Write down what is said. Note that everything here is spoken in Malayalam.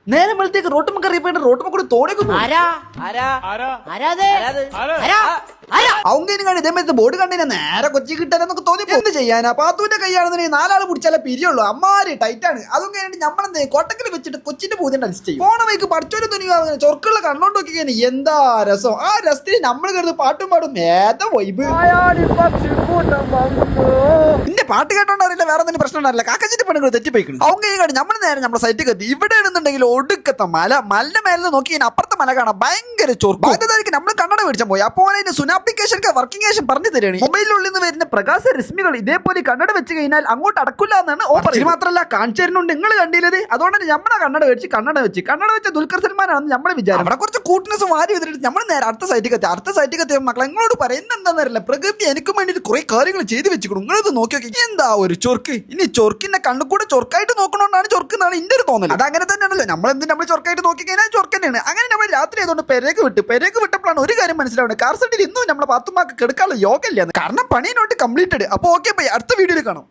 നേരെ വെളുത്തേക്ക് റോട്ടും കറിയപ്പോ റോട്ടും കൂടെ തോടേക്ക് അവങ്ങനെ ഇതേമത്തെ ബോർഡ് കണ്ടിനെ നേരെ കൊച്ചി കിട്ടാനൊക്കെ തോന്നി എന്ത് ചെയ്യാനാ പാത്തൂന്റെ കൈയാണെന്നുണ്ടെങ്കിൽ നാലാള് പിടിച്ചാലേ പിരിയുള്ളൂ അമ്മാര് ടൈറ്റ് ആണ് അതും കഴിഞ്ഞിട്ട് നമ്മളെന്ത് കോട്ടക്കിൽ വെച്ചിട്ട് കൊച്ചിന്റെ പൂതിന്റെ അലിസ്റ്റ് ചെയ്യും പോണ വൈക്ക് പഠിച്ചോരും തുണിയാവുന്ന ചൊർക്കുള്ള കണ്ണോണ്ട് നോക്കി എന്താ രസം ആ രസത്തിന് നമ്മൾ കരുത് പാട്ടും പാടും ഏതാ വൈബ് പിന്നെ പാട്ട് കേട്ടോണ്ടറിയില്ല വേറെ എന്തെങ്കിലും പ്രശ്നം ഉണ്ടാവില്ല കാക്കച്ചിട്ട് പെണ്ണുങ്ങൾ തെറ്റിപ്പോയിക്കുന്നു അവങ്ങ നമ്മൾ നേരെ നമ്മുടെ സൈറ്റിൽ എത്തി ഇവിടെ ആണെന്നുണ്ടെങ്കിൽ ഒടുക്കത്തെ മലന്റെ മേലെ നോക്കി അപ്പുറത്തെ മല കാണാം ഭയങ്കര ചൊർക്കും നമ്മൾ കണ്ണട മേടിച്ചാൽ പോയി അപ്പോൾ അതിന് സുനാപ്ലിക്കേഷൻ വർക്കിംഗ് ഏഷൻ പറഞ്ഞു തരാണ് മൊബൈലിനുള്ളിൽ നിന്ന് വരുന്ന പ്രകാശ രശ്മികൾ ഇതേപോലെ കണ്ണട വെച്ച് കഴിഞ്ഞാൽ അങ്ങോട്ട് അടക്കില്ല എന്നാണ് ഓഫർ മാത്രമല്ല കാണിച്ചേരുന്നുണ്ട് നിങ്ങൾ കണ്ടില്ലത് അതുകൊണ്ട് നമ്മളെ കണ്ണട വെച്ച ദുൽഖർ സൽമാനാണെന്ന് നമ്മൾ വിചാരം അവിടെ കുറച്ച് കൂട്ട്നെസ് വാരി വിതിട്ട് നമ്മൾ നേരെ അടുത്ത സൈറ്റിൽ എത്തിയ മക്കളെ നിങ്ങളോട് പറയുന്നത് എന്താണെന്നറിയില്ല പ്രകൃതി എനിക്കും വേണ്ടിയിട്ട് കുറെ കാര്യങ്ങൾ ചെയ്ത് വെച്ചിരിക്കും നിങ്ങളിത് നോക്കി നോക്കി എന്താ ഒരു ചൊർക്ക് ഇനി ചൊർക്കിന്റെ കണ്ണുകൂടെ ചൊർക്കായിട്ട് നോക്കണോണ്ടാണ് ചൊർക്ക് എന്നാണ് എന്റെ ഒരു തോന്നൽ അത് അങ്ങനെ തന്നെയാണല്ലോ നമ്മൾ ചൊർക്കായിട്ട് നോക്കി കഴിഞ്ഞാൽ ചൊർക്ക് തന്നെയാണ് അങ്ങനെ നമ്മൾ രാത്രി ആയതുകൊണ്ട് പെരേക്ക് വിട്ടപ്പോഴാണ് ഒരു കാര്യം മനസ്സിലാവുന്നത് കാർ സെറ്റിൽ ഇന്നും നമ്മളെ പാത്തുമാക്ക് കെടുക്കാനുള്ള യോഗ ഇല്ല കാരണം പണിയോട്ട് കംപ്ലീറ്റഡ് അപ്പോൾ ഓക്കെ ബൈ അടുത്ത വീഡിയോയിൽ കാണാം.